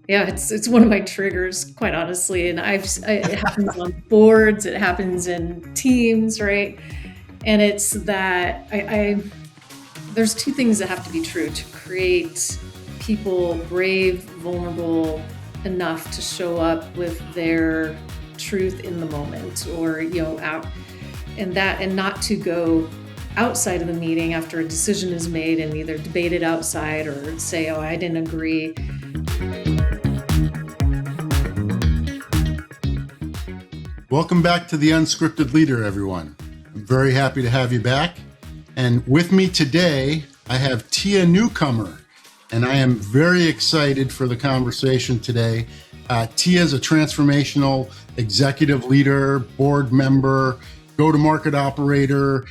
Yeah, it's one of my triggers, quite honestly, and it happens on boards, it happens in teams, right? And it's that I there's two things that have to be true to create people brave, vulnerable enough to show up with their truth in the moment, or out and not to go outside of the meeting after a decision is made and either debate it outside or say, oh, I didn't agree. Welcome back to the Unscripted Leader, everyone. I'm very happy to have you back. And with me today, I have Tia Newcomer, and I am very excited for the conversation today. Tia is a transformational executive leader, board member, go-to-market operator,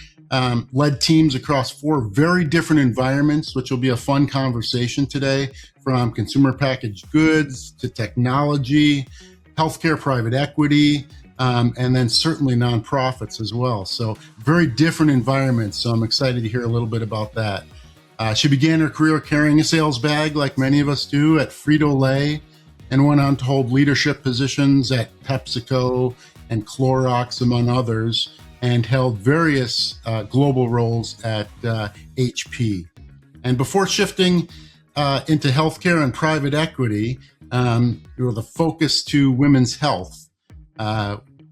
led teams across 4 very different environments, which will be a fun conversation today, from consumer packaged goods to technology, healthcare, private equity, and then certainly nonprofits as well. So very different environments. So I'm excited to hear a little bit about that. She began her career carrying a sales bag like many of us do at Frito-Lay, and went on to hold leadership positions at PepsiCo and Clorox, among others, and held various global roles at HP. And before shifting into healthcare and private equity, with a focus to women's health,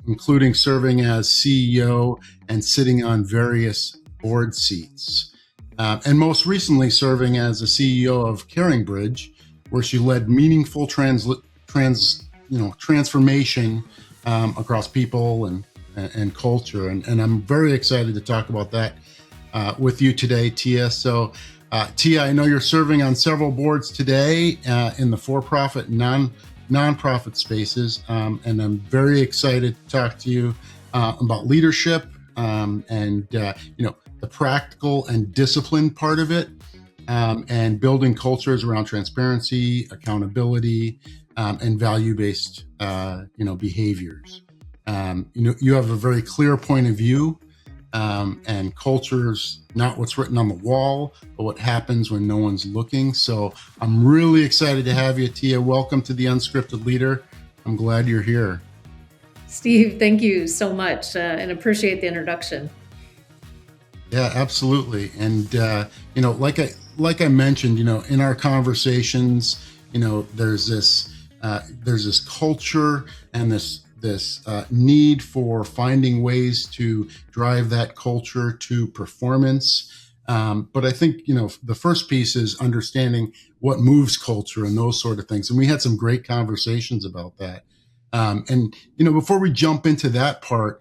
including serving as CEO and sitting on various board seats. And most recently serving as the CEO of CaringBridge, where she led meaningful transformation across people and culture. And I'm very excited to talk about that with you today, Tia. So Tia, I know you're serving on several boards today in the for-profit nonprofit spaces, and I'm very excited to talk to you about leadership and the practical and discipline part of it, and building cultures around transparency, accountability, and value-based behaviors. You have a very clear point of view, and culture's not what's written on the wall, but what happens when no one's looking. So I'm really excited to have you, Tia. Welcome to the Unscripted Leader. I'm glad you're here. Steve, thank you so much, and appreciate the introduction. Yeah, absolutely. And like I mentioned, in our conversations, there's this culture and this need for finding ways to drive that culture to performance. But I think, the first piece is understanding what moves culture and those sort of things. And we had some great conversations about that. Before we jump into that part,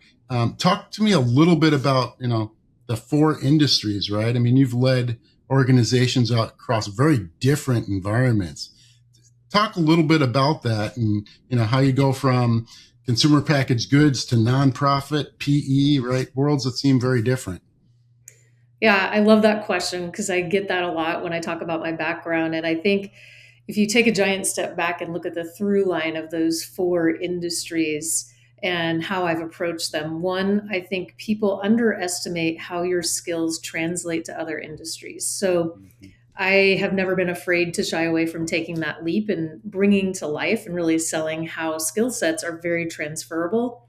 talk to me a little bit about, the 4 industries, right? I mean, you've led organizations across very different environments. Talk a little bit about that and, how you go from consumer packaged goods to nonprofit, PE, right? Worlds that seem very different. Yeah, I love that question because I get that a lot when I talk about my background. And I think if you take a giant step back and look at the through line of those 4 industries and how I've approached them, one, I think people underestimate how your skills translate to other industries. So I have never been afraid to shy away from taking that leap and bringing to life and really selling how skill sets are very transferable.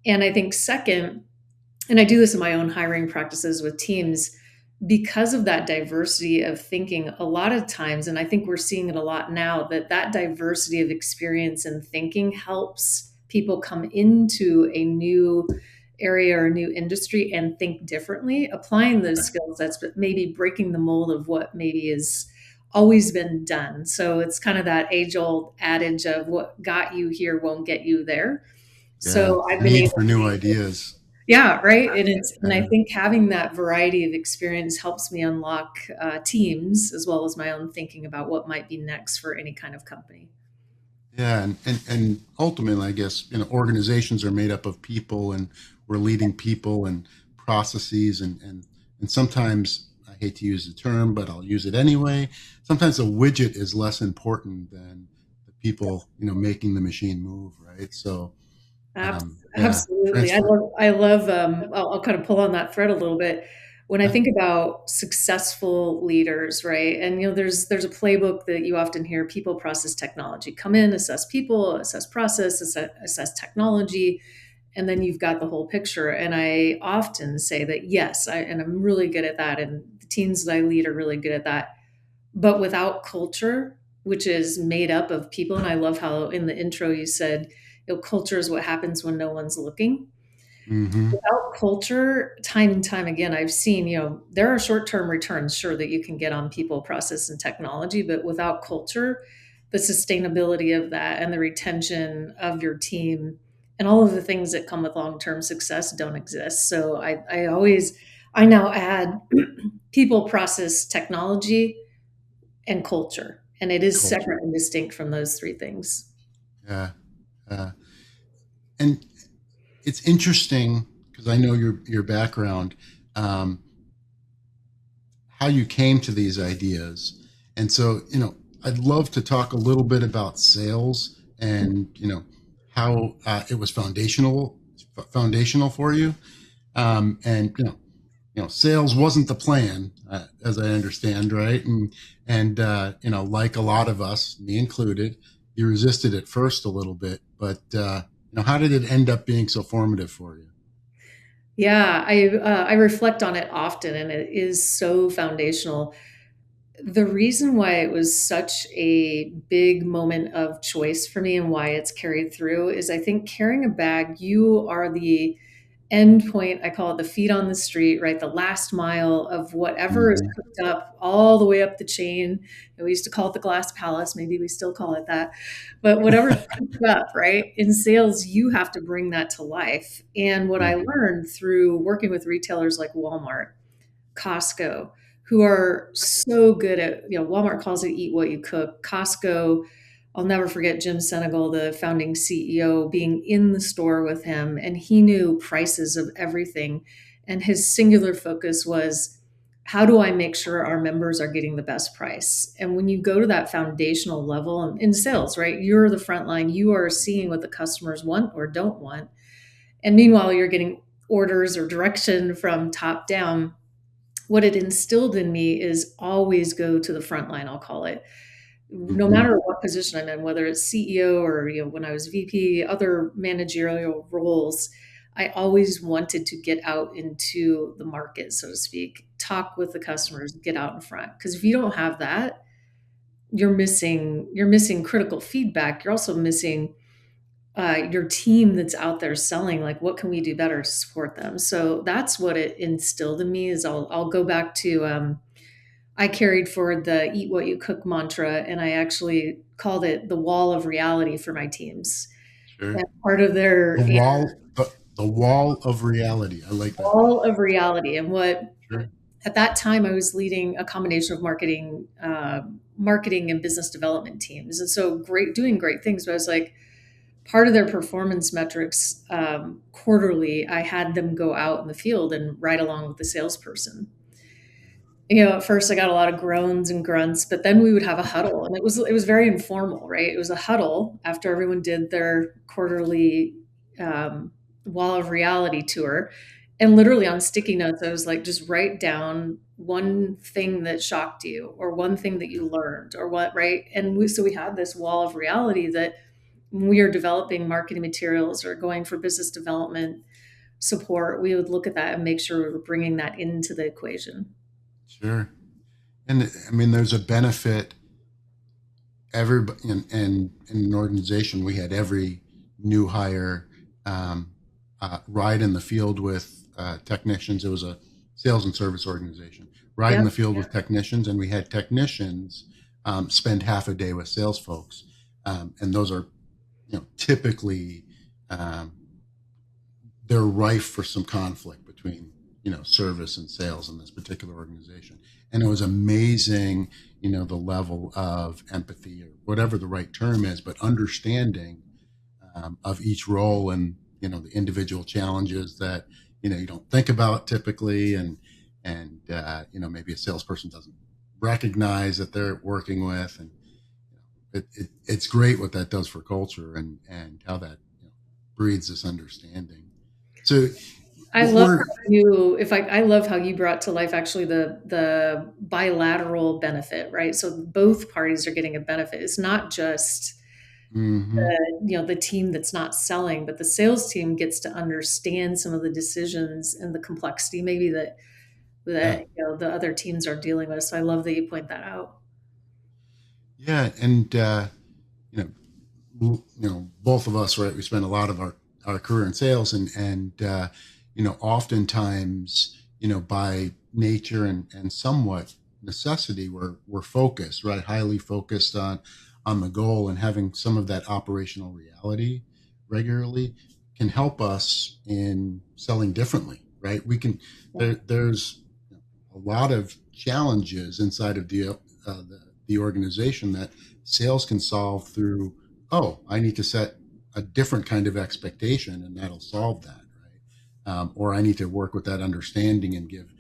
And I think second, and I do this in my own hiring practices with teams, because of that diversity of thinking, a lot of times, and I think we're seeing it a lot now, that diversity of experience and thinking helps people come into a new area or a new industry and think differently, applying those skill sets, but maybe breaking the mold of what maybe has always been done. So it's kind of that age-old adage of what got you here won't get you there. Yeah, So I've been need able for new ideas. Yeah, right. And I think having that variety of experience helps me unlock teams as well as my own thinking about what might be next for any kind of company. Yeah, and ultimately, I guess, organizations are made up of people, and we're leading people and processes, and sometimes, I hate to use the term, but I'll use it anyway. Sometimes a widget is less important than the people, making the machine move, right? So, Ab- yeah, Absolutely. transfer. I love, I'll kind of pull on that thread a little bit. when I think about successful leaders, right? And there's a playbook that you often hear: people, process, technology. Come in, assess people, assess process, assess technology, and then you've got the whole picture. And I often say that yes, and I'm really good at that, and the teams that I lead are really good at that. But without culture, which is made up of people, and I love how in the intro you said, culture is what happens when no one's looking. Mm-hmm. Without culture, time and time again, I've seen, there are short term returns, sure, that you can get on people, process, and technology, but without culture, the sustainability of that and the retention of your team and all of the things that come with long term success don't exist. So I now add people, process, technology, and culture. And it is Culture. separate and distinct from those three things. Yeah. Uh, and it's interesting because I know your background, um, how you came to these ideas, and so I'd love to talk a little bit about sales and how it was foundational for you, and sales wasn't the plan, as I understand, right? And like a lot of us, me included, you resisted at first a little bit, but how did it end up being so formative for you? Yeah, I reflect on it often, and it is so foundational. The reason why it was such a big moment of choice for me and why it's carried through is I think carrying a bag, you are the end point. I call it the feet on the street, right? The last mile of whatever is Mm-hmm. cooked up all the way up the chain. And we used to call it the glass palace. Maybe we still call it that. But whatever's cooked up, right? In sales, you have to bring that to life. And what I Mm-hmm. learned through working with retailers like Walmart, Costco, who are so good at, Walmart calls it eat what you cook. Costco, I'll never forget Jim Senegal, the founding CEO, being in the store with him, and he knew prices of everything. And his singular focus was, how do I make sure our members are getting the best price? And when you go to that foundational level in sales, right, you're the front line, you are seeing what the customers want or don't want. And meanwhile, you're getting orders or direction from top down. What it instilled in me is always go to the front line, I'll call it. No Mm-hmm. matter what position I'm in, whether it's CEO or when I was VP, other managerial roles, I always wanted to get out into the market, so to speak, talk with the customers, get out in front. Because if you don't have that, you're missing critical feedback. You're also missing your team that's out there selling, like what can we do better to support them. So that's what it instilled in me. Is I'll go back to I carried forward the eat what you cook mantra, and I actually called it the wall of reality for my teams. Sure. And part of their The wall of reality. I like that. wall of reality, and what Sure. at that time I was leading a combination of marketing and business development teams, and so doing great things. But I was like, part of their performance metrics, quarterly, I had them go out in the field and ride along with the salesperson. At first I got a lot of groans and grunts, but then we would have a huddle, and it was very informal, right? It was a huddle after everyone did their quarterly um, wall of reality tour. And literally on sticky notes, I was like, just write down one thing that shocked you or one thing that you learned or what, right? And so we had this wall of reality that when we are developing marketing materials or going for business development support, we would look at that and make sure we were bringing that into the equation. Sure. And I mean, there's a benefit. Everybody in an organization, we had every new hire um, ride in the field with technicians. It was a sales and service organization. Ride in Yep. the field with technicians, and we had technicians spend half a day with sales folks, and those are typically um, they're rife for some conflict between service and sales in this particular organization. And it was amazing, the level of empathy or whatever the right term is, but understanding of each role and the individual challenges that you don't think about typically, and maybe a salesperson doesn't recognize that they're working with. And it's great what that does for culture, and how that breeds this understanding. So I love we're how you if I love how you brought to life actually the bilateral benefit, right? So both parties are getting a benefit. It's not just mhm, the team that's not selling, but the sales team gets to understand some of the decisions and the complexity maybe that yeah, the other teams are dealing with. So I love that you point that out. yeah, and you know, both of us, right? We spend a lot of our career in sales, and oftentimes, by nature and somewhat necessity, we're focused, right? Highly focused on the goal, and having some of that operational reality regularly can help us in selling differently, right? We can there's a lot of challenges inside of the organization that sales can solve through, oh, I need to set a different kind of expectation, and that'll solve that, right? Or I need to work with that understanding and give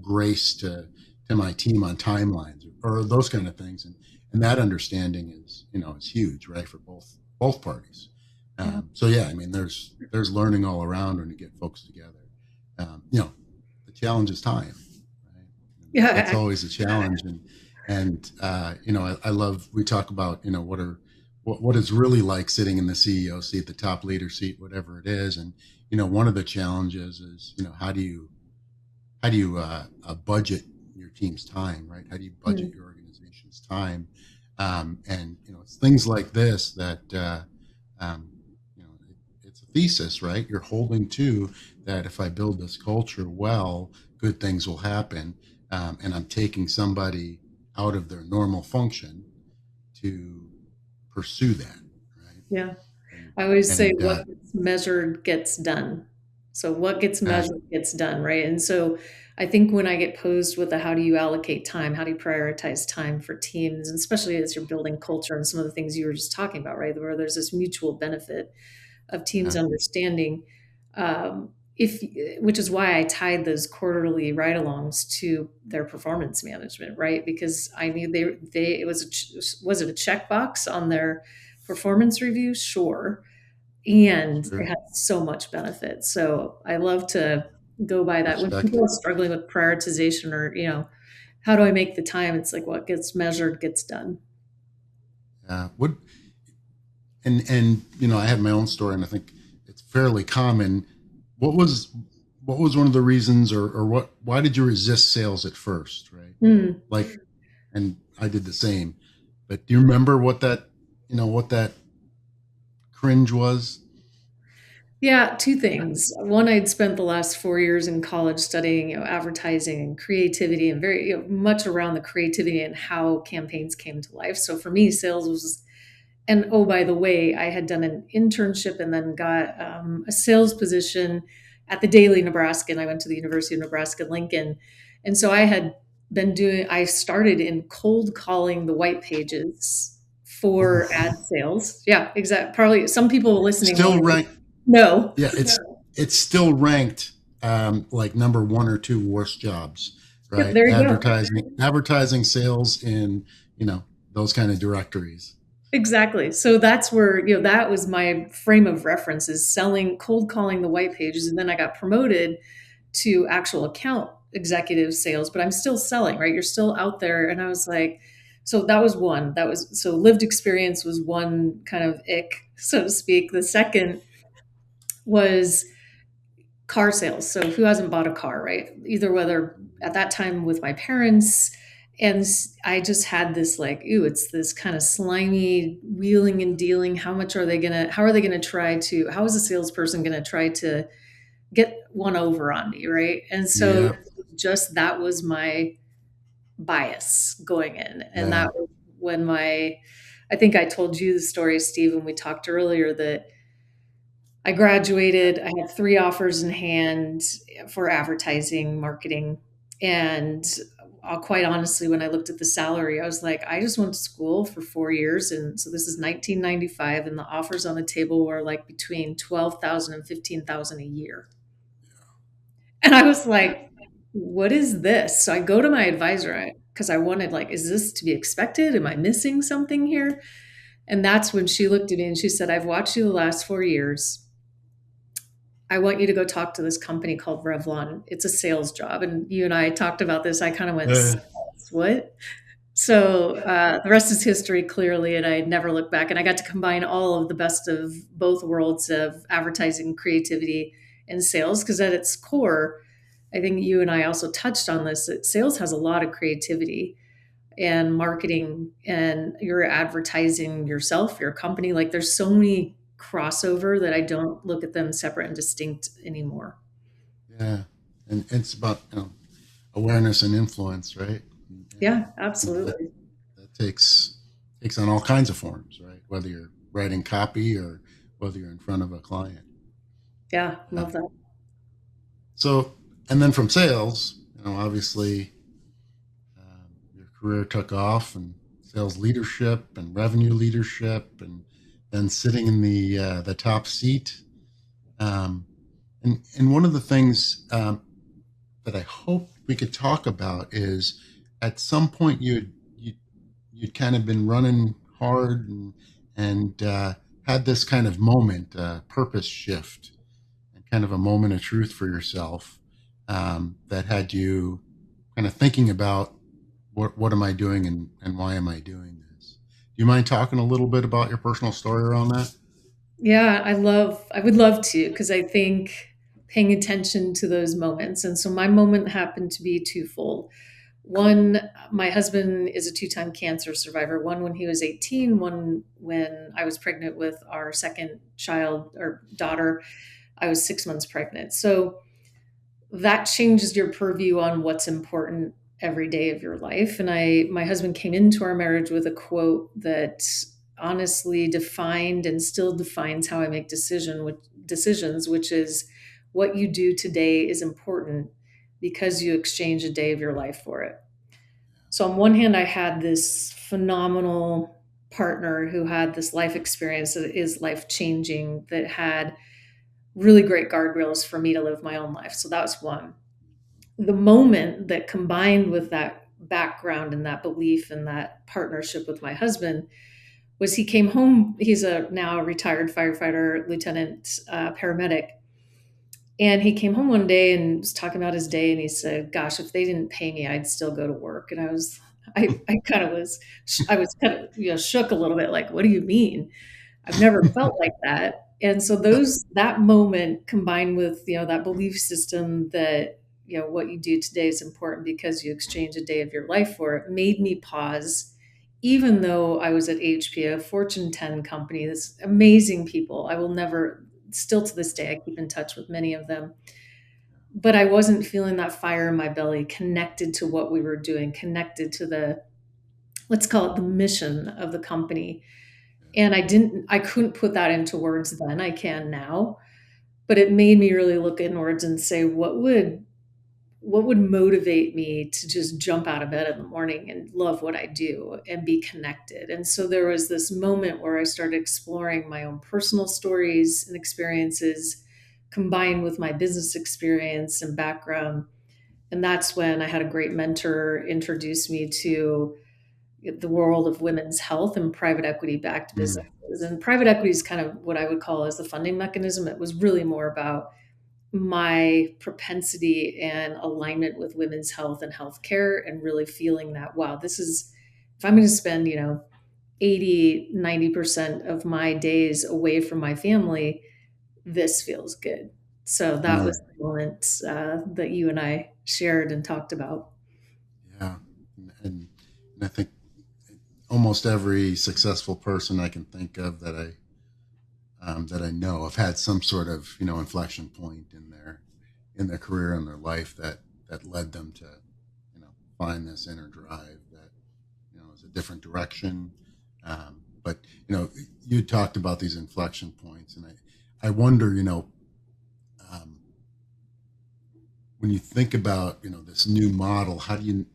grace to my team on timelines, or those kind of things, and that understanding is huge, right, for both parties. Yeah. So yeah, I mean, there's learning all around when you get folks together. The challenge is time, right? And that's Yeah. always a challenge, and I love, we talk about what it's really like sitting in the CEO seat, the top leader seat, whatever it is, and one of the challenges is how do you budget your team's time, right? How do you budget Mm. your organization's time? And it's things like this that it's a thesis, right? You're holding to that. If I build this culture well, good things will happen, and I'm taking somebody out of their normal function to pursue that, right? Yeah. And I always say and what gets measured gets done. So what gets uh, measured gets done, right? And so I think when I get posed with the how do you allocate time, how do you prioritize time for teams, and especially as you're building culture and some of the things you were just talking about, right? Where there's this mutual benefit of teams yeah, understanding, if which is why I tied those quarterly ride-alongs to their performance management, right? Because I knew they it was was it a checkbox on their performance review? Sure, and it sure, has so much benefit. So I love to go by that when people perspective. are struggling with prioritization or how do I make the time? It's like what gets measured gets done. What and I have my own story, and I think it's fairly common. What was what was one of the reasons, or why did you resist sales at first, right? Hmm. Like, and I did the same. But do you remember what that cringe was? Yeah, two things. One, I'd spent the last 4 years in college studying, advertising and creativity, and very much around the creativity and how campaigns came to life. So for me, sales was, and oh, by the way, I had done an internship and then got a sales position at the Daily Nebraska, and I went to the University of Nebraska Lincoln, and so I started in cold calling the white pages for ad Oof. sales. Yeah, exactly. Probably some people listening will Still know. ranked. No. Yeah, it's still ranked, like number one or two worst jobs, Yep, right? there you go. Advertising sales in those kind of directories. Exactly. So that's where, that was my frame of reference is selling, cold calling the white pages. And then I got promoted to actual account executive sales, but I'm still selling, right? You're still out there. And I was like, so that was one. So lived experience was one kind of ick, so to speak. The second was car sales. So who hasn't bought a car, right? Either whether at that time with my parents, and I just had this like, ooh, it's this kind of slimy wheeling and dealing. How are they gonna try to, how is a salesperson gonna try to get one over on me, right? And so Yeah, just that was my bias going in. And yeah, that was when I think I told you the story, Steve, when we talked earlier that I graduated. I had 3 offers in hand for advertising, marketing. And quite honestly, when I looked at the salary, I was like, I just went to school for 4 years. And so this is 1995, and the offers on the table were like between 12,000 and 15,000 a year. And I was like, what is this? So I go to my advisor because I wanted, like, is this to be expected? Am I missing something here? And that's when she looked at me and she said, I've watched you the last 4 years. I want you to go talk to this company called Revlon. It's a sales job. And you and I talked about this. I kind of went, Uh, "Sales? What?" So the rest is history, clearly, and I never looked back. And I got to combine all of the best of both worlds of advertising, creativity, and sales. Because at its core, I think you and I also touched on this, that sales has a lot of creativity and marketing, and you're advertising yourself, your company. Like there's so many crossover that I don't look at them separate and distinct anymore. yeah, and it's about awareness and influence, right? And Yeah, absolutely. that takes on all kinds of forms, right? Whether you're writing copy or whether you're in front of a client. Yeah, Uh, love that. so, and then from sales, obviously, your career took off and sales leadership and revenue leadership, and then sitting in the top seat. Um, and one of the things that I hope we could talk about is at some point you'd kind of been running hard and had this kind of moment, purpose shift, and kind of a moment of truth for yourself that had you kind of thinking about what am I doing and why am I doing this? Do you mind talking a little bit about your personal story around that? Yeah, I would love to, because I think paying attention to those moments. And so my moment happened to be twofold. One, my husband is a two-time cancer survivor, one when he was 18, one when I was pregnant with our second child or daughter. I was 6 months pregnant. So that changes your purview on what's important every day of your life. And my husband came into our marriage with a quote that honestly defined and still defines how I make decisions, which is, what you do today is important because you exchange a day of your life for it. So on one hand, I had this phenomenal partner who had this life experience that is life changing, that had really great guardrails for me to live my own life. So that was one. The moment that combined with that background and that belief and that partnership with my husband was, he came home. He's a now a retired firefighter, lieutenant, paramedic. And he came home one day and was talking about his day. And he said, "Gosh, if they didn't pay me, I'd still go to work." And I kind of was, I was kind of, shook a little bit, like, "What do you mean?" I've never felt like that. And so that moment combined with, that belief system that, what you do today is important because you exchange a day of your life for it, made me pause. Even though I was at HP, a Fortune 10 company, this amazing people, I will never, still to this day, I keep in touch with many of them. But I wasn't feeling that fire in my belly, connected to what we were doing, connected to the, let's call it the mission of the company. And I couldn't put that into words then. I can now, but it made me really look inwards and say, what would motivate me to just jump out of bed in the morning and love what I do and be connected. And so there was this moment where I started exploring my own personal stories and experiences combined with my business experience and background. And that's when I had a great mentor introduce me to the world of women's health and private equity backed Mm, businesses. And private equity is kind of what I would call as the funding mechanism. It was really more about my propensity and alignment with women's health and healthcare, and really feeling that, wow, this is, if I'm going to spend, 80-90% of my days away from my family, this feels good. So that mm, was the moment that you and I shared and talked about. yeah, and I think almost every successful person I can think of that I know have had some sort of inflection point in their career and their life that led them to find this inner drive that is a different direction. But you talked about these inflection points, and I wonder um, when you think about this new model, how do you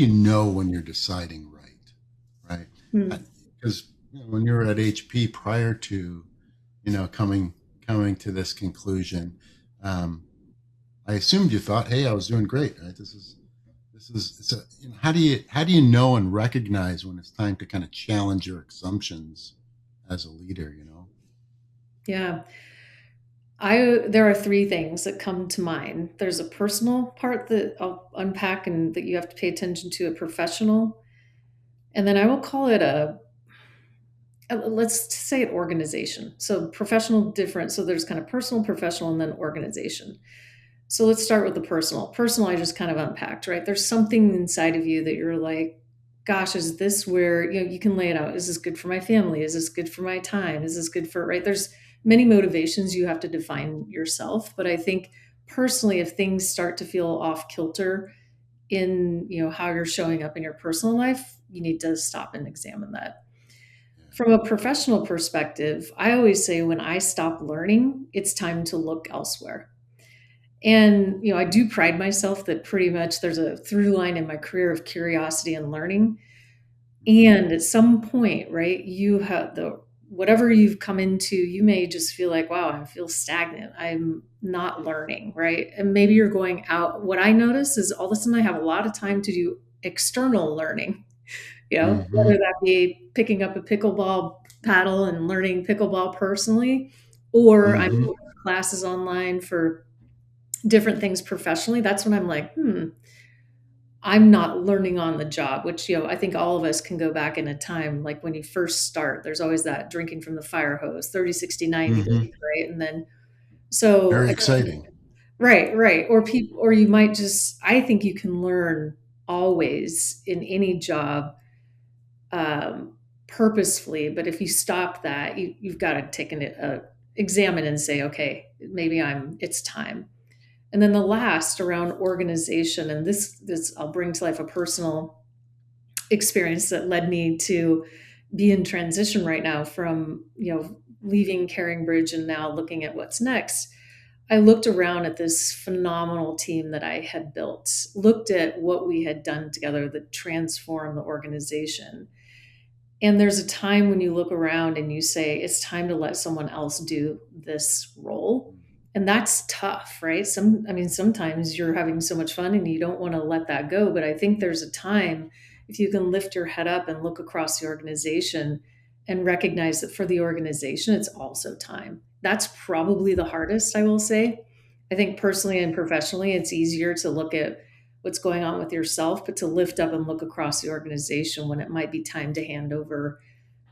know when you're deciding right? Hmm. Because when you were at HP prior to coming to this conclusion, um, I assumed you thought, hey, I was doing great, right? This is it's how do you know and recognize when it's time to kind of challenge your assumptions as a leader? Yeah. There are three things that come to mind. There's a personal part that I'll unpack and that you have to pay attention to, a professional, and then I will call it let's say it organization. So professional different. So there's kind of personal, professional, and then organization. So let's start with the personal. Personal, I just kind of unpacked, right? There's something inside of you that you're like, gosh, is this where, you can lay it out. Is this good for my family? Is this good for my time? Is this good for, right? There's many motivations you have to define yourself. But I think personally, if things start to feel off kilter in, how you're showing up in your personal life, you need to stop and examine that. From a professional perspective, I always say when I stop learning, it's time to look elsewhere. And, I do pride myself that pretty much there's a through line in my career of curiosity and learning. And at some point, right, you have whatever you've come into, you may just feel like, wow, I feel stagnant. I'm not learning, right? And maybe you're going out. What I notice is all of a sudden I have a lot of time to do external learning, Mm-hmm. whether that be picking up a pickleball paddle and learning pickleball personally, or I'm Mm-hmm. doing classes online for different things professionally. That's when I'm like, I'm not learning on the job, which, I think all of us can go back in a time, like when you first start, there's always that drinking from the fire hose, 30, 60, 90 days, Mm-hmm. right? And then, so, Very exciting. right, right. Or people, or you might just, I think you can learn always in any job, purposefully. But if you stop that, you've got to take examine and say, okay, maybe it's time. And then the last around organization, and this I'll bring to life a personal experience that led me to be in transition right now from, leaving Caring Bridge and now looking at what's next. I looked around at this phenomenal team that I had built, looked at what we had done together that transformed the organization. And there's a time when you look around and you say, it's time to let someone else do this role. And that's tough, right? Sometimes you're having so much fun and you don't want to let that go. But I think there's a time if you can lift your head up and look across the organization and recognize that for the organization, it's also time. That's probably the hardest, I will say. I think personally and professionally, it's easier to look at what's going on with yourself, but to lift up and look across the organization when it might be time to hand over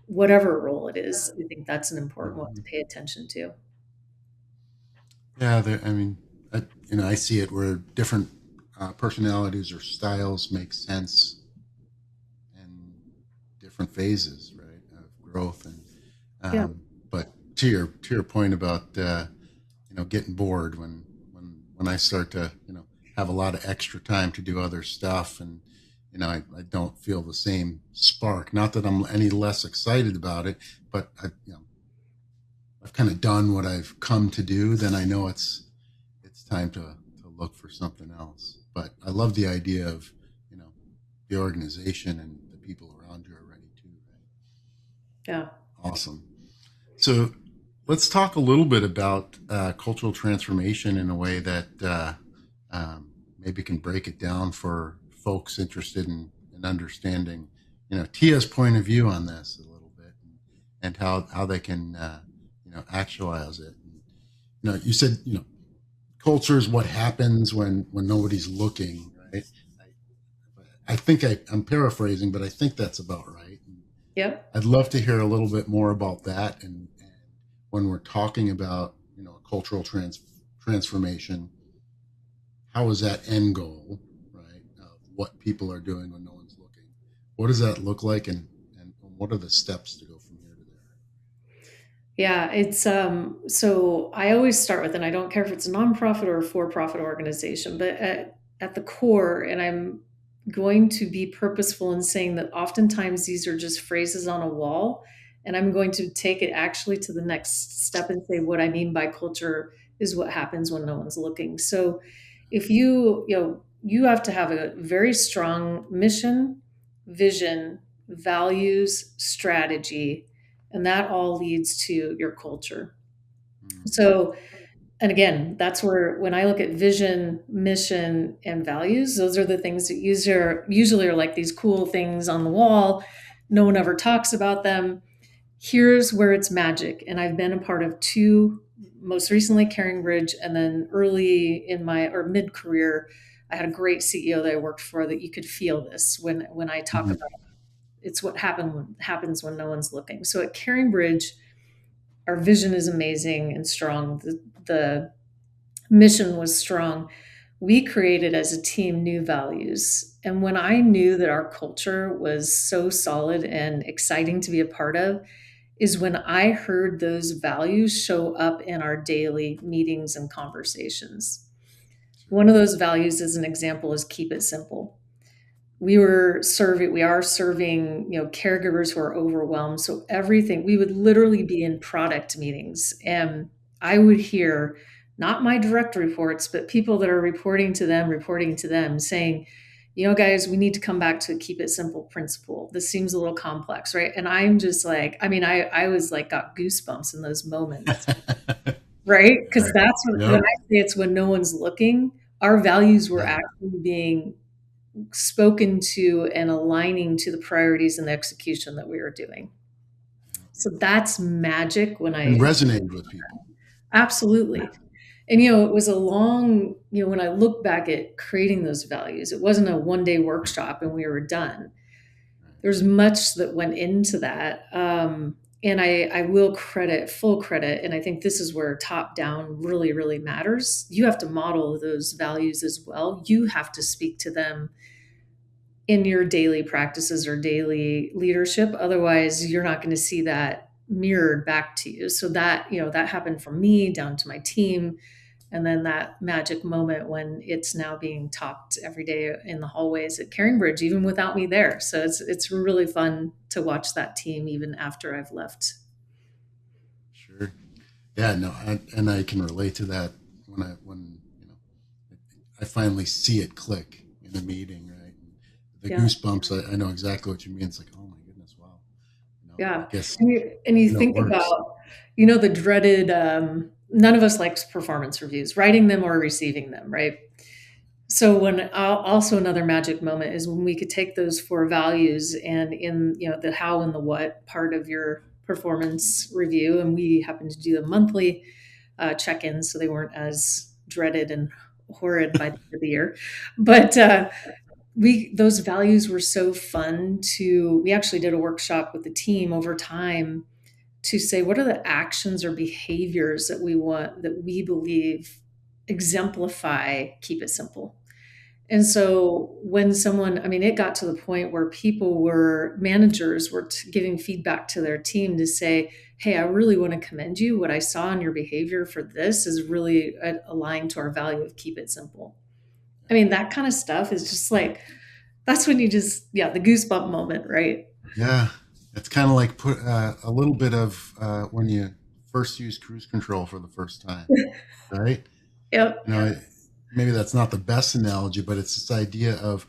whatever role it is. I think that's an important one to Mm-hmm. pay attention to. Yeah, I mean, I see it where different personalities or styles make sense in different phases, right, of growth. And Yeah. but to your point about getting bored when I start to have a lot of extra time to do other stuff, and I don't feel the same spark. Not that I'm any less excited about it, but I've kind of done what I've come to do. Then I know it's time to look for something else. But I love the idea of you know the organization and the people around you are ready too. Yeah. Right? Awesome. So let's talk a little bit about cultural transformation in a way that maybe can break it down for folks interested in understanding, Tia's point of view on this a little bit, and how they can, actualize it. And, you said, culture is what happens when nobody's looking, right? I think I'm paraphrasing, but I think that's about right. Yep. I'd love to hear a little bit more about that. And when we're talking about, cultural transformation, how is that end goal, right? Of what people are doing when no one's looking. What does that look like, and what are the steps to go from here to there? Yeah, it's so I always start with, and I don't care if it's a nonprofit or a for-profit organization, but at the core, and I'm going to be purposeful in saying that oftentimes these are just phrases on a wall, and I'm going to take it actually to the next step and say what I mean by culture is what happens when no one's looking. So if you have to have a very strong mission, vision, values, strategy, and that all leads to your culture. Mm, So, and again, that's where when I look at vision, mission, and values, those are the things that usually are like these cool things on the wall. No one ever talks about them. Here's where it's magic. And I've been a part of two most recently CaringBridge, and then early in my or mid career, I had a great CEO that I worked for that you could feel this when I talk Mhm. about it's what happens when no one's looking. So at CaringBridge, our vision is amazing and strong. The mission was strong. We created as a team new values. And when I knew that our culture was so solid and exciting to be a part of, is when I heard those values show up in our daily meetings and conversations. One of those values, as an example, is keep it simple. We are serving, caregivers who are overwhelmed. So everything, we would literally be in product meetings and I would hear not my direct reports, but people that are reporting to them saying, guys, we need to come back to a keep it simple principle. This seems a little complex, right? And I'm just like, I was like, got goosebumps in those moments, right? Because Yeah. that's when Yep. I say it's when no one's looking, our values were Yeah. actually being spoken to and aligning to the priorities and the execution that we were doing. So that's magic when And I resonated with people. absolutely. And it was a long, when I look back at creating those values, it wasn't a one day workshop and we were done. There's much that went into that. And I will credit, full credit, and I think this is where top down really, really matters. You have to model those values as well. You have to speak to them in your daily practices or daily leadership. Otherwise, you're not going to see that mirrored back to you. So that happened from me down to my team. And then that magic moment when it's now being talked every day in the hallways at CaringBridge, even without me there. So it's really fun to watch that team even after I've left. Sure. Yeah. No. And I can relate to that when I finally see it click in a meeting, right? And the Yeah. goosebumps. I know exactly what you mean. It's like, oh my goodness, wow. I Yeah. guess And you it think works. about, the dreaded, none of us likes performance reviews, writing them or receiving them, right? So also another magic moment is when we could take those four values and in the how and the what part of your performance review, and we happen to do them monthly check-ins, so they weren't as dreaded and horrid by the end of the year. But we those values were so fun to. We actually did a workshop with the team over time to say what are the actions or behaviors that we believe exemplify keep it simple. And so when it got to the point where managers were giving feedback to their team to say, hey, I really want to commend you. What I saw in your behavior for this is really aligned to our value of keep it simple. I mean, that kind of stuff is just like, that's when the goosebump moment, right? Yeah. It's kind of like put a little bit of when you first use cruise control for the first time, right? Yep. You know, maybe that's not the best analogy, but it's this idea of,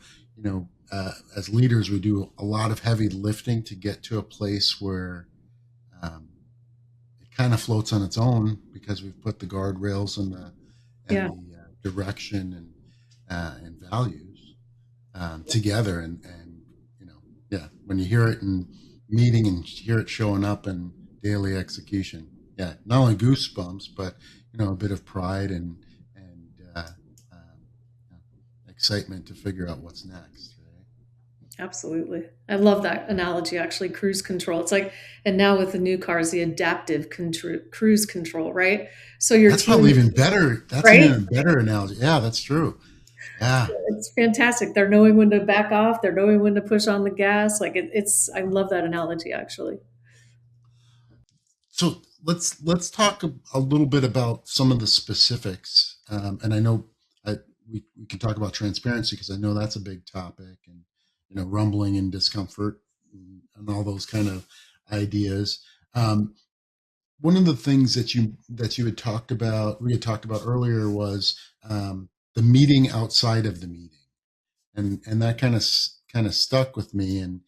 as leaders, we do a lot of heavy lifting to get to a place where um, it kind of floats on its own because we've put the guardrails and Yeah. the direction and values together. And, yeah, when you hear it in meeting and hear it showing up in daily execution, yeah, not only goosebumps, but, a bit of pride and um, excitement to figure out what's next, right? Absolutely. I love that analogy, actually, cruise control. It's like, and now with the new cars, the adaptive cruise control, right? So your That's team, probably even better. That's an right? even better analogy. Yeah, that's true. Yeah. It's fantastic. They're knowing when to back off, they're knowing when to push on the gas. Like I love that analogy, actually. So let's talk a little bit about some of the specifics. And I know we can talk about transparency because I know that's a big topic, and rumbling and discomfort and all those kind of ideas. Um, One of the things that you had talked about, we had talked about earlier, was the meeting outside of the meeting, and that kind of stuck with me. And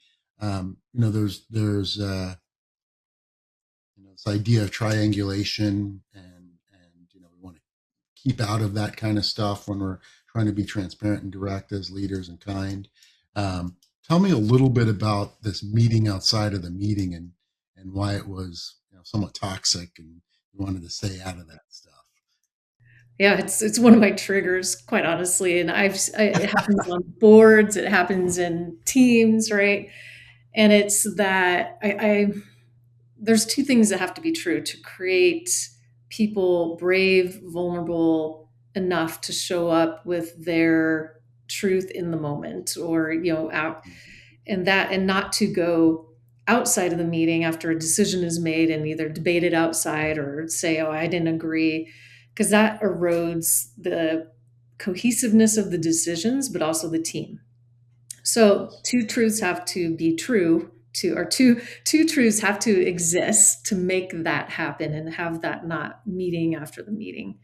there's this idea of triangulation, and we want to keep out of that kind of stuff when we're trying to be transparent and direct as leaders and kind. Um, Tell me a little bit about this meeting outside of the meeting and why it was somewhat toxic and we wanted to stay out of that stuff. Yeah, it's one of my triggers, quite honestly, and it happens on boards, it happens in teams, right? And it's that I there's two things that have to be true to create people brave, vulnerable enough to show up with their truth in the moment, or out, and not to go outside of the meeting after a decision is made and either debate it outside or say, oh, I didn't agree, because that erodes the cohesiveness of the decisions, but also the team. So two truths have to be true to, or two truths have to exist to make that happen and have that not meeting after the meeting.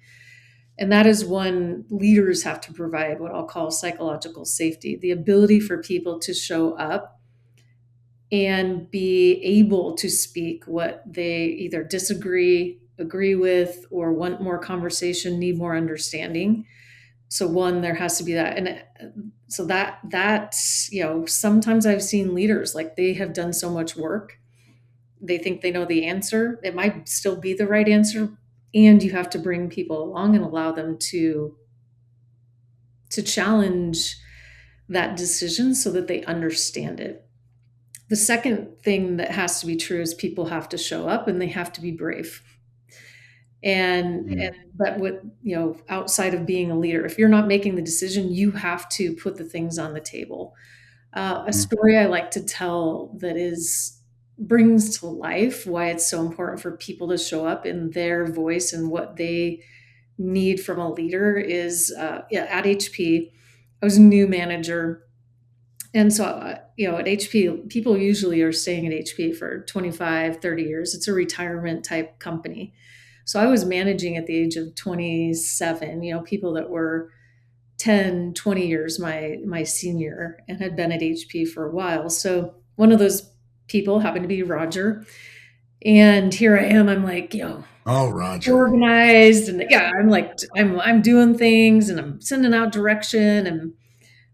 And that is one, leaders have to provide what I'll call psychological safety, the ability for people to show up and be able to speak what they either disagree, agree with, or want more conversation, need more understanding. So one, there has to be that. And so that sometimes I've seen leaders, like, they have done so much work, they think they know the answer, it might still be the right answer, and you have to bring people along and allow them to challenge that decision so that they understand it. The second thing that has to be true is people have to show up and they have to be brave. And but with, outside of being a leader, if you're not making the decision, you have to put the things on the table. A story I like to tell that brings to life why it's so important for people to show up in their voice and what they need from a leader is, at HP, I was a new manager. And so, at HP, people usually are staying at HP for 25, 30 years. It's a retirement type company. So I was managing at the age of 27, people that were 10, 20 years my senior and had been at HP for a while. So one of those people happened to be Roger. And here I am, I'm like, Oh, Roger. organized, and yeah, I'm like, I'm doing things and I'm sending out direction, and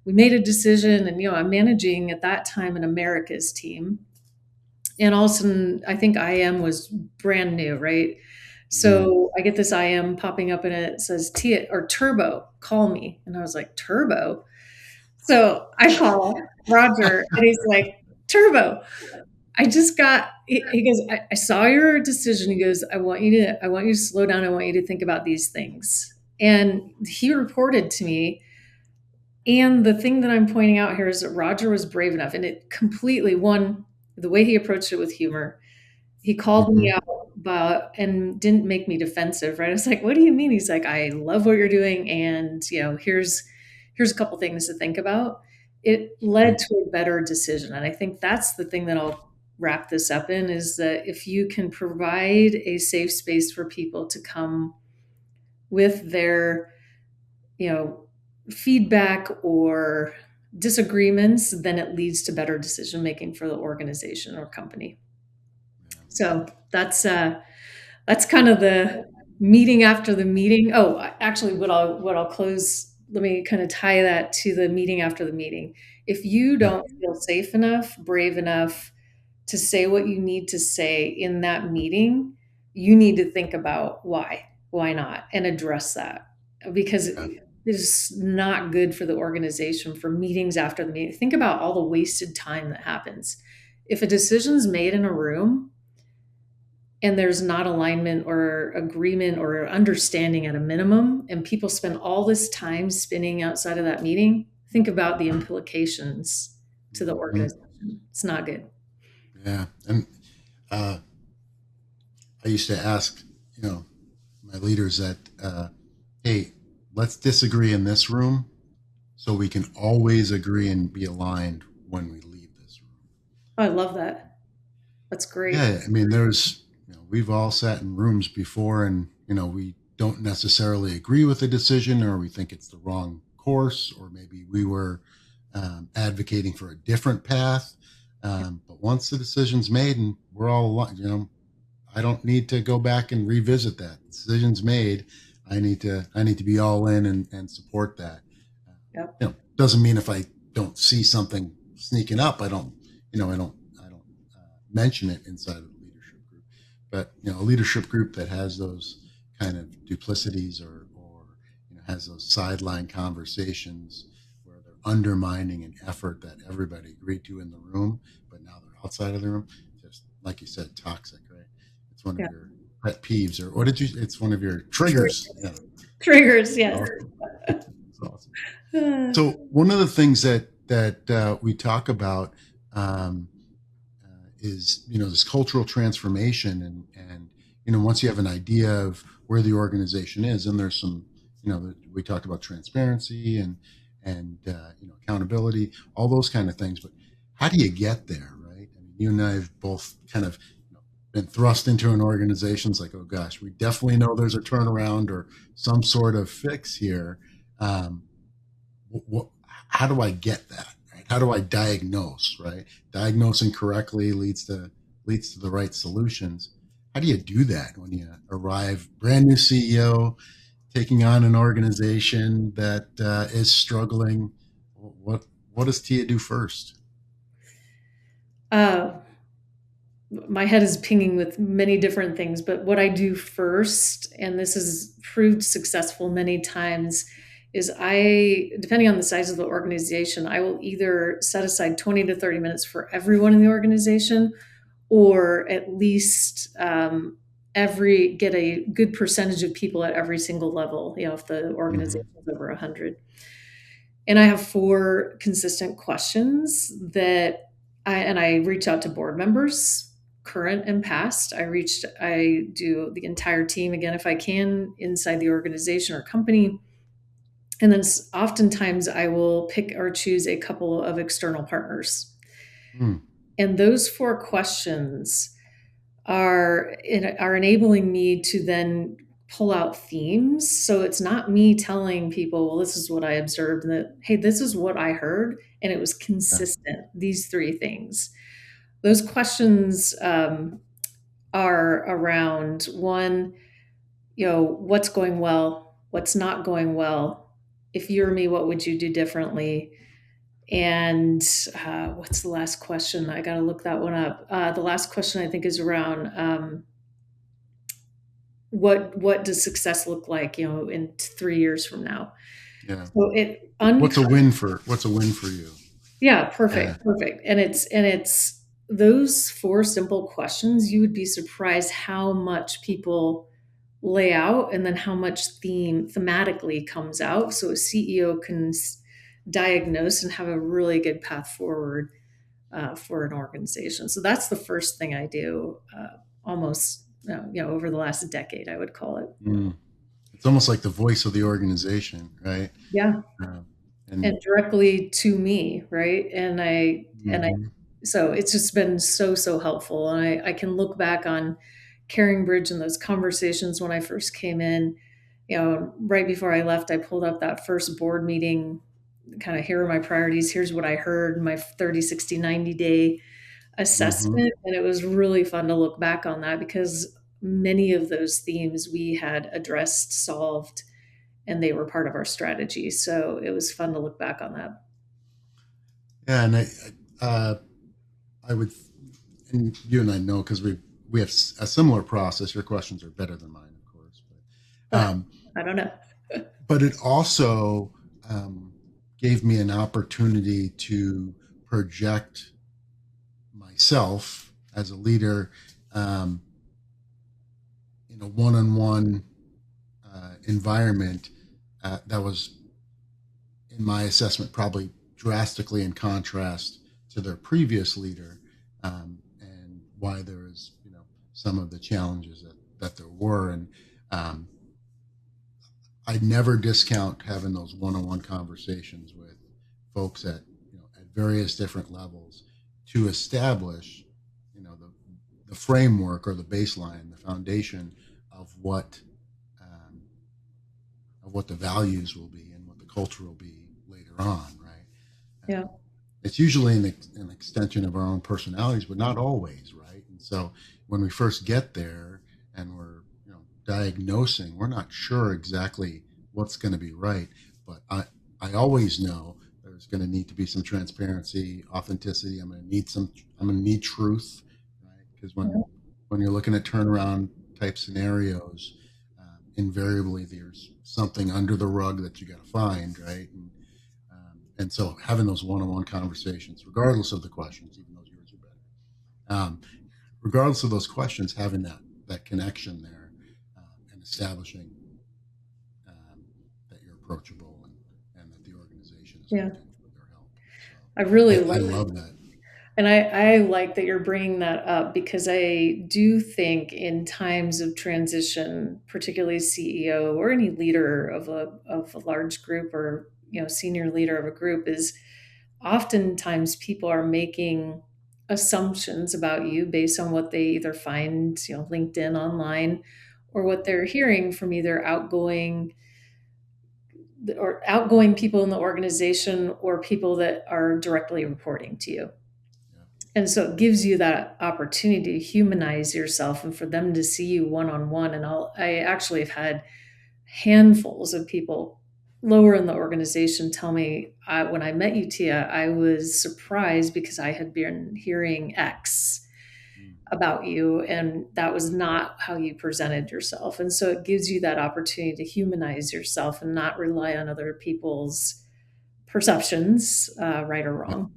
we made a decision, and I'm managing at that time an Americas team. And all of a sudden, I think IM was brand new, right? So I get this IM popping up and it says Tia or Turbo, call me. And I was like, Turbo? So I call Roger and he's like, Turbo, he goes, I saw your decision. He goes, I want you to slow down. I want you to think about these things. And he reported to me. And the thing that I'm pointing out here is that Roger was brave enough, and it completely, one, the way he approached it with humor. He called me out and didn't make me defensive, right? I was like, what do you mean? He's like, I love what you're doing. And, here's a couple things to think about. It led to a better decision. And I think that's the thing that I'll wrap this up in, is that if you can provide a safe space for people to come with their, feedback or disagreements, then it leads to better decision making for the organization or company. So that's kind of the meeting after the meeting. Oh, actually, what I'll close. Let me kind of tie that to the meeting after the meeting. If you don't feel safe enough, brave enough to say what you need to say in that meeting, you need to think about why not, and address that, because it is not good for the organization for meetings after the meeting. Think about all the wasted time that happens. If a decision's made in a room and there's not alignment or agreement or understanding at a minimum, and people spend all this time spinning outside of that meeting, think about the implications to the organization. It's not good. Yeah. And I used to ask, my leaders that, hey, let's disagree in this room so we can always agree and be aligned when we leave this room. Oh, I love that. That's great. Yeah. I mean, we've all sat in rooms before and, we don't necessarily agree with the decision, or we think it's the wrong course, or maybe we were advocating for a different path. But once the decision's made and we're all aligned, I don't need to go back and revisit that. The decision's made. I need to be all in and support that. Yep. Doesn't mean if I don't see something sneaking up, I don't mention it inside of the leadership group. but a leadership group that has those kind of duplicities, or has those sideline conversations where they're undermining an effort that everybody agreed to in the room, but now they're outside of the room. Just like you said, toxic, right? It's one of Yeah. your pet peeves, or what did you? It's one of your Trigger- triggers. Yeah, Triggers, yes. awesome. That's awesome. So one of the things that we talk about, um, is this cultural transformation, and once you have an idea of where the organization is, and there's some, we talked about transparency and accountability, all those kind of things, but how do you get there, right? I mean, you and I have both kind of been thrust into an organization. It's like, oh gosh, we definitely know there's a turnaround or some sort of fix here. um, how do I get that? Right? How do I diagnose? Right? Diagnosing correctly leads to the right solutions. How do you do that when you arrive, brand new CEO, taking on an organization that is struggling? What does Tia do first? Uh, my head is pinging with many different things, but what I do first, and this has proved successful many times, is depending on the size of the organization, I will either set aside 20 to 30 minutes for everyone in the organization, or at least get a good percentage of people at every single level, if the Mm-hmm. organization is over 100. And I have four consistent questions that I reach out to board members, current and past. I do the entire team again, if I can, inside the organization or company. And then oftentimes I will pick or choose a couple of external partners. Mm, And those four questions are enabling me to then pull out themes. So it's not me telling people, well, this is what I observed, and that, hey, this is what I heard, and it was yeah, consistent. These three things. Those questions are around one, what's going well, what's not going well. If you were me, what would you do differently? And what's the last question? I got to look that one up. The last question I think is around what does success look like, in 3 years from now? yeah. So it What's a win for you? yeah, Yeah, perfect. And it's those four simple questions. You would be surprised how much people lay out, and then how much thematically comes out, so a CEO can diagnose and have a really good path forward for an organization. So that's the first thing I do, almost over the last decade, I would call it. mm. It's almost like the voice of the organization, right? Yeah, Um, and and directly to me, right? And I mhm. so it's just been so helpful, and I can look back on Caring Bridge and those conversations when I first came in. Right before I left, I pulled up that first board meeting, kind of, here are my priorities, here's what I heard, my 30, 60, 90-day Mhm. assessment. And it was really fun to look back on that, because many of those themes we had addressed, solved, and they were part of our strategy. So it was fun to look back on that. Yeah, and uh, I would, and you and I know, because we have a similar process. Your questions are better than mine, of course, I don't know. but it also um, gave me an opportunity to project myself as a leader um, in a one-on-one environment that was, in my assessment, probably drastically in contrast to their previous leader, and why there is, some of the challenges that there were. And um, I never discount having those one-on-one conversations with folks at various different levels to establish, the framework or the baseline, the foundation of um, what the values will be and what the culture will be later on, right? Yeah. It's usually an extension of our own personalities, but not always, right? And so when we first get there and we're diagnosing, we're not sure exactly what's going to be right. But I always know there's going to need to be some transparency, authenticity. I'm going to need truth, right? Because when Yeah. when you're looking at turnaround type scenarios, invariably there's something under the rug that you got to find, right? And so having those one-on-one conversations, regardless of the questions, even though yours are better, regardless of those questions, having that connection there, and establishing that you're approachable, and that the organization is Yeah. looking for their help. I really So I like, love that. and I like that you're bringing that up because I do think in times of transition, particularly CEO or any leader of a large group, or senior leader of a group, is oftentimes people are making assumptions about you based on what they either find, LinkedIn online, or what they're hearing from either outgoing people in the organization or people that are directly reporting to you. Yeah. And so it gives you that opportunity to humanize yourself and for them to see you one on one. And I actually have had handfuls of people lower in the organization tell me, when I met you, Tia, I was surprised because I had been hearing X Mm. about you, and that was not how you presented yourself. And so it gives you that opportunity to humanize yourself and not rely on other people's perceptions, right or Yeah. wrong.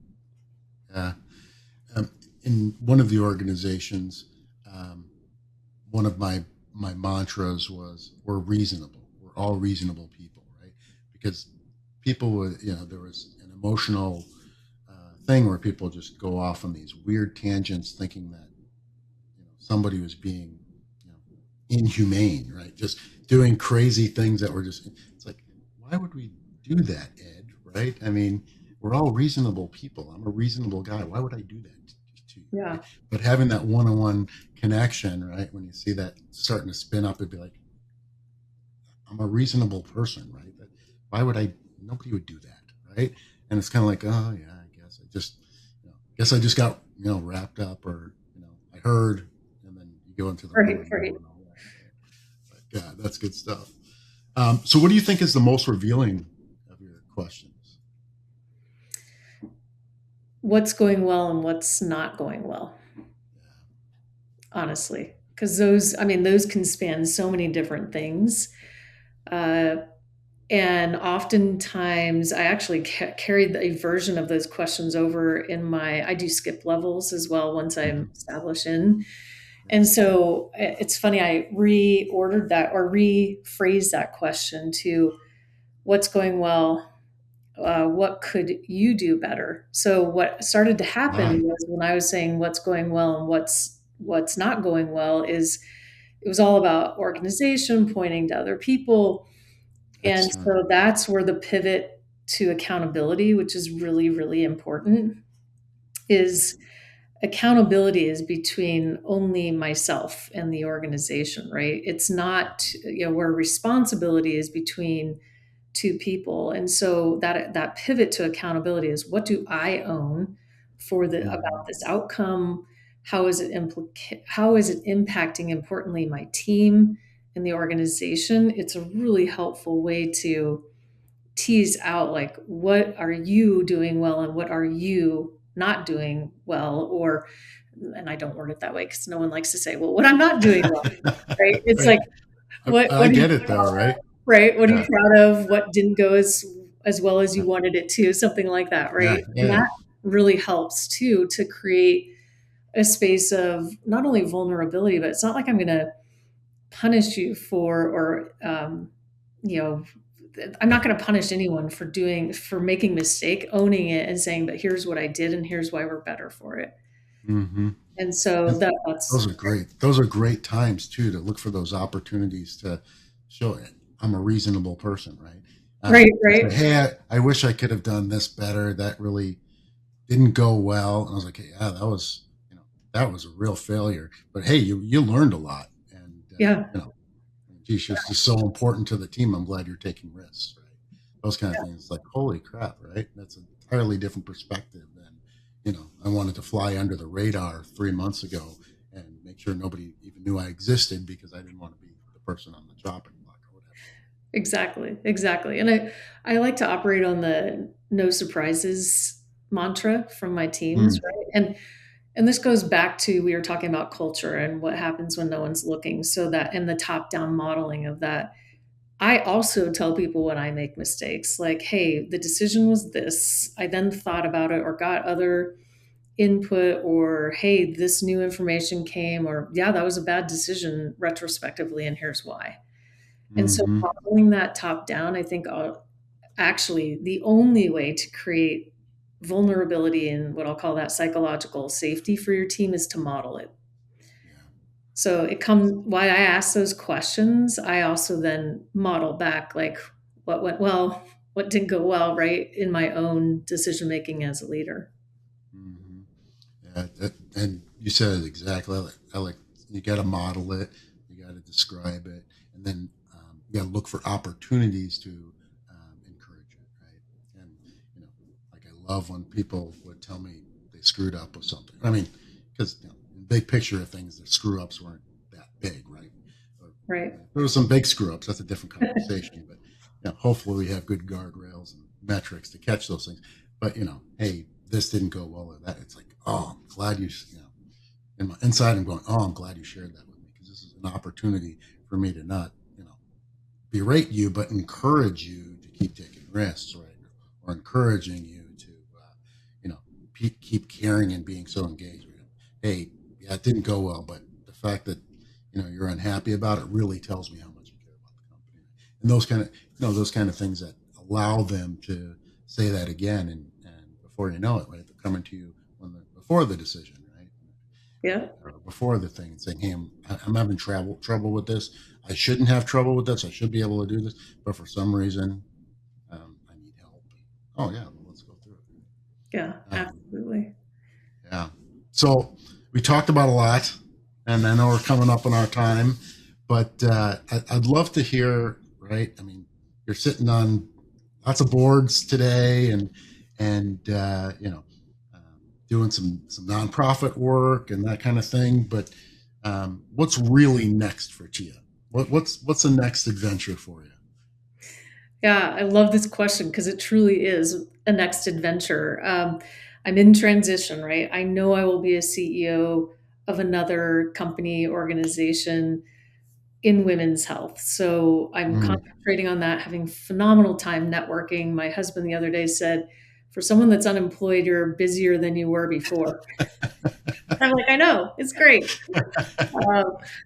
Yeah. Um, in one of the organizations, um, one of my mantras was, "We're reasonable. We're all reasonable people," right? Because people were, there was an emotional thing where people just go off on these weird tangents, thinking that somebody was being, you know, inhumane, right? Just doing crazy things that were just. It's like, why would we do that, Ed? Right? I mean, we're all reasonable people. I'm a reasonable guy. Why would I do that to you, Yeah. right? But having that one-on-one connection, right? When you see that starting to spin up, it'd be like, I'm a reasonable person, right? That why would I? Nobody would do that, right? And it's kind of like, oh yeah, I guess I just got wrapped up, or I heard, and then you go into the Right, more and right. more and all that. Right? But yeah, that's good stuff. So, what do you think is the most revealing of your questions? What's going well and what's not going well, honestly. Because those can span so many different things. Uh, and oftentimes, I actually carried a version of those questions over I do skip levels as well once I'm Mm-hmm. established in. Yeah. And so it's funny, I reordered that or rephrased that question to what's going well, what could you do better? So what started to Ah, happen was when I was saying what's going well and what's not going well is it was all about organization, pointing to other people. And excellent. so that's where the pivot to accountability, which is really, really important, is accountability is between only myself and the organization, right? It's not, where responsibility is between two people. And so that pivot to accountability is what do I own Mm-hmm. about this outcome? How is it impacting, importantly, my team and the organization? It's a really helpful way to tease out, like, what are you doing well and what are you not doing well? Or, and I don't word it that way because no one likes to say, well, what I'm not doing well, right? It's Right. like, what I are you get it though, right? right? What are you Yeah. proud of? What didn't go as well as you wanted it to? Something like that, Yeah. right? And Yeah. that really helps too to create a space of not only vulnerability, but it's not like I'm going to punish you you know, I'm not going to punish anyone for making mistake, owning it and saying, but here's what I did and here's why we're better for it. Mm-hmm. And so And that's those are great. Those are great times too to look for those opportunities to show it. I'm a reasonable person, right? right, To say, right. hey, I wish I could have done this better. That really didn't go well. And I was like, hey, yeah, that was a real failure. But hey, you learned a lot, and Yeah, geez, it's just so important to the team. I'm glad you're taking risks, right? Those kind of things. It's like, holy crap, right? That's an entirely different perspective than, I wanted to fly under the radar 3 months ago and make sure nobody even knew I existed because I didn't want to be the person on the chopping block or whatever. exactly, exactly. And I like to operate on the no surprises mantra from my teams, Mm, right? And And this goes back to, we were talking about culture and what happens when no one's looking. So that, and the top down modeling of that, I also tell people when I make mistakes, like, hey, the decision was this. I then thought about it or got other input, or hey, this new information came, or yeah, that was a bad decision retrospectively, and here's why. And so Mm-hmm. modeling that top down, I think actually the only way to create vulnerability and what I'll call that psychological safety for your team is to model it. Yeah. So it comes, why I ask those questions, I also then model back like what went well, what didn't go well, right, in my own decision making as a leader. Mm-hmm. Yeah, and you said it exactly. I like you got to model it, you got to describe it, and then you got to look for opportunities to encourage it, right? And like I love when people would tell me they screwed up with something. I mean, because in big picture of things, the screw ups weren't that big, right? Or, Right. there were some big screw ups. That's a different conversation, but hopefully we have good guardrails and metrics to catch those things. But hey, this didn't go well or that. It's like, oh, I'm glad in my inside, I'm going, oh, I'm glad you shared that with me because this is an opportunity for me to not, berate you, but encourage you to keep taking risks, right? Or encouraging you to, keep caring and being so engaged. Hey, yeah, it didn't go well, but the fact that you're unhappy about it really tells me how much you care about the company, and those kind of things that allow them to say that again, and before you know it, right, they're coming to you before the decision, right? Yeah. Or before the thing, and saying, "Hey, I'm having trouble with this. I shouldn't have trouble with this. I should be able to do this, but for some reason, I need help." Oh yeah, well, let's go through it. Yeah, Um, absolutely. yeah. So we talked about a lot, and I know we're coming up on our time, but I'd love to hear. Right? I mean, you're sitting on lots of boards today, and doing some nonprofit work and that kind of thing. But what's really next for Tia? What's the next adventure for you? Yeah, I love this question because it truly is a next adventure. I'm in transition, right? I know I will be a CEO of another company organization in women's health. So I'm Mm. concentrating on that, having phenomenal time networking. My husband the other day said, for someone that's unemployed, you're busier than you were before. I'm like, I know, it's great.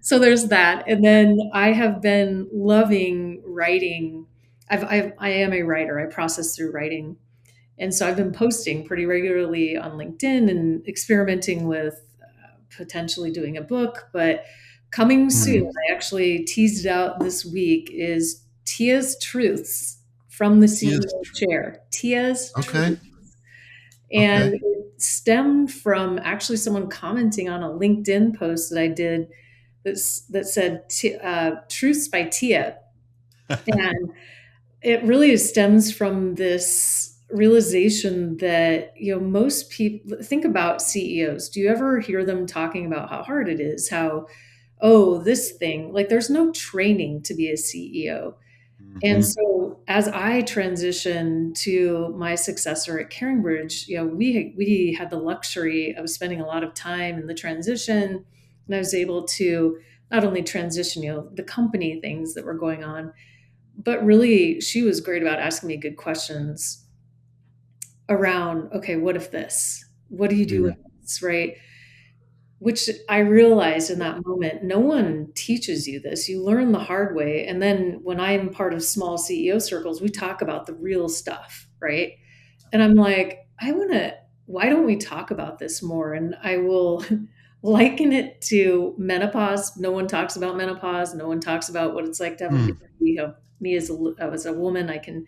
So there's that. And then I have been loving writing. I am a writer. I process through writing. And so I've been posting pretty regularly on LinkedIn and experimenting with potentially doing a book, but coming soon, Mm. I actually teased it out this week, is Tia's Truths from the Tia's CEO chair. Tia's okay. Truths. And Okay. it stemmed from actually someone commenting on a LinkedIn post that I did that said Truths by Tia. And it really stems from this realization that, most people think about CEOs. Do you ever hear them talking about how hard it is? How, oh, this thing, like there's no training to be a CEO. And Hmm. so as I transitioned to my successor at Caringbridge, we had the luxury of spending a lot of time in the transition, and I was able to not only transition, the company things that were going on, but really she was great about asking me good questions around, okay, what if this? What do you do with Mm. this, right? Which I realized in that moment, no one teaches you this. You learn the hard way. And then when I'm part of small CEO circles, we talk about the real stuff, right? And I'm like, why don't we talk about this more? And I will liken it to menopause. No one talks about menopause. No one talks about what it's like to have a baby. Mm. Me as a woman, I can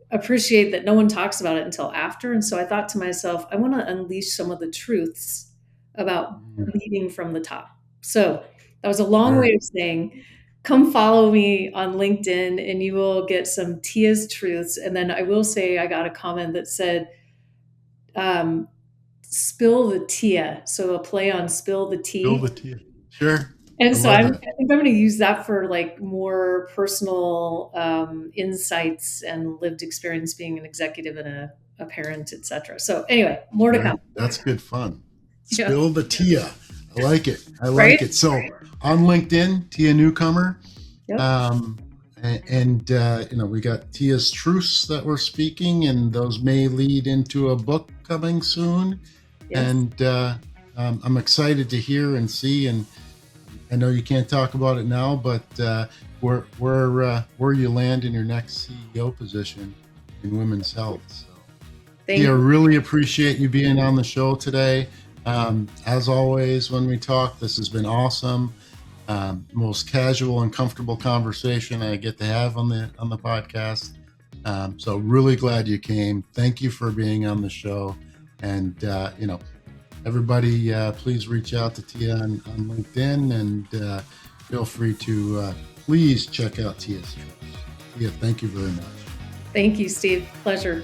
appreciate that no one talks about it until after. And so I thought to myself, I want to unleash some of the truths about Mm. leading from the top. So that was a long Sure. way of saying, come follow me on LinkedIn and you will get some Tia's truths. And then I will say, I got a comment that said, um, spill the Tia. So a play on spill the Build tea. the Tia. Sure. And I so love I that. think I'm going to use that for like more personal insights and lived experience being an executive and a parent, etc. So anyway, more to come. Sure. That's good fun. Yeah. Spill the Tia. I like it. I Right? like it. So on LinkedIn, Tia Newcomer. Yep. Um, we got Tia's truths that we're speaking, and those may lead into a book coming soon. Yes. And I'm excited to hear and see. And I know you can't talk about it now, but where you land in your next CEO position in women's health. So, Thank Tia, you. really appreciate you being on the show today. As always, when we talk, this has been awesome. Most casual and comfortable conversation I get to have on the podcast. So really glad you came. Thank you for being on the show. And everybody, please reach out to Tia on LinkedIn, and feel free to please check out Tia's shows. Tia, thank you very much. Thank you, Steve. Pleasure.